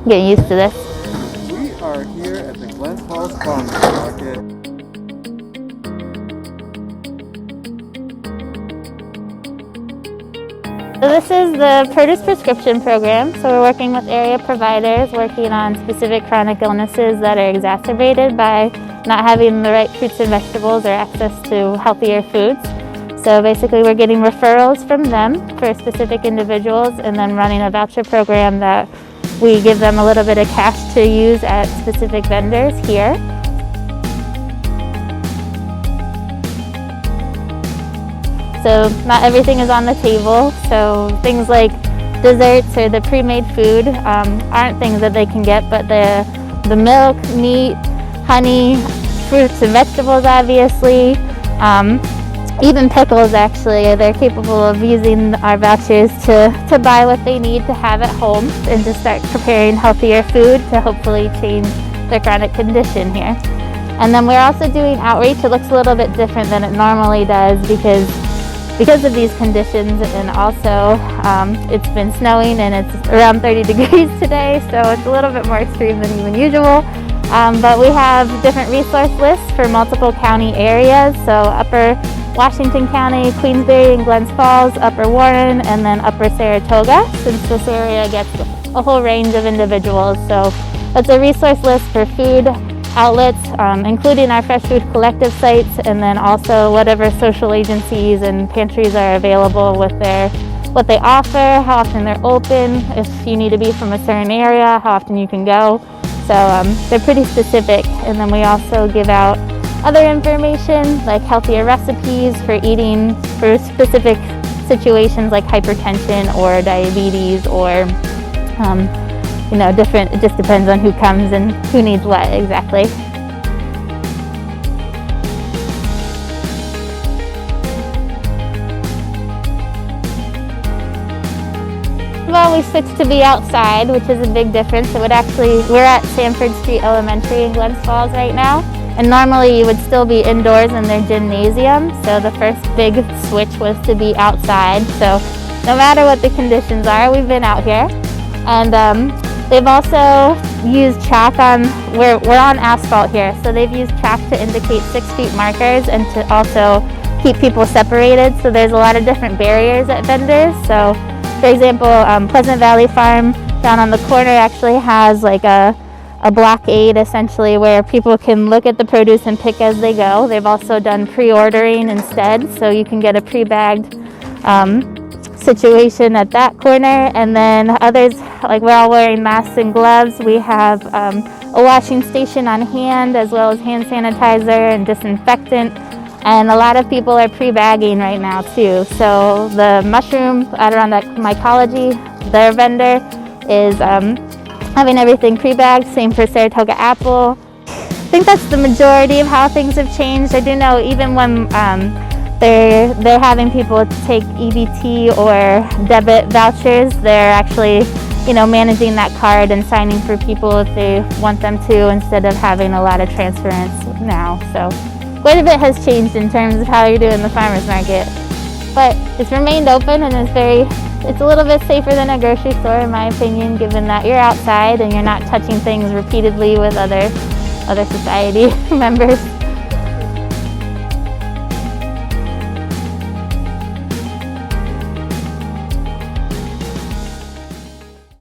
getting used to this. We are here at the Glens Farmers Market. So this is the produce prescription program. So we're working with area providers, working on specific chronic illnesses that are exacerbated by not having the right fruits and vegetables or access to healthier foods. So basically we're getting referrals from them for specific individuals and then running a voucher program that we give them a little bit of cash to use at specific vendors here. So not everything is on the table. So things like desserts or the pre-made food aren't things that they can get, but the milk, meat, honey, fruits and vegetables obviously, even pickles actually, they're capable of using our vouchers to buy what they need to have at home and to start preparing healthier food to hopefully change their chronic condition here. And then we're also doing outreach. It looks a little bit different than it normally does because of these conditions, and also it's been snowing and it's around 30 degrees today, so it's a little bit more extreme than even usual. But we have different resource lists for multiple county areas, so Upper Washington County, Queensbury and Glens Falls, Upper Warren, and then Upper Saratoga, since this area gets a whole range of individuals. So it's a resource list for food outlets, including our Fresh Food Collective sites, and then also whatever social agencies and pantries are available with what they offer, how often they're open, if you need to be from a certain area, how often you can go. So they're pretty specific. And then we also give out other information like healthier recipes for eating for specific situations like hypertension or diabetes or different. It just depends on who comes and who needs what exactly. Well, we switched to be outside, which is a big difference. We're at Sanford Street Elementary in Glens Falls right now. And normally you would still be indoors in their gymnasium. So the first big switch was to be outside. So no matter what the conditions are, we've been out here. And they've also used chalk we're on asphalt here. So they've used chalk to indicate 6 feet markers and to also keep people separated. So there's a lot of different barriers at vendors. So for example, Pleasant Valley Farm down on the corner actually has like a blockade essentially where people can look at the produce and pick as they go. They've also done pre-ordering instead, so you can get a pre-bagged situation at that corner. And then others, like we're all wearing masks and gloves. We have a washing station on hand as well as hand sanitizer and disinfectant. And a lot of people are pre-bagging right now too. So the mushroom Adirondack mycology, their vendor, is having everything pre-bagged. Same for Saratoga apple. I think that's the majority of how things have changed. I do know even when they're having people take EBT or debit vouchers, they're actually managing that card and signing for people if they want them to, instead of having a lot of transference now. So quite a bit has changed in terms of how you're doing the farmers market, but it's remained open and it's a little bit safer than a grocery store in my opinion, given that you're outside and you're not touching things repeatedly with other society members.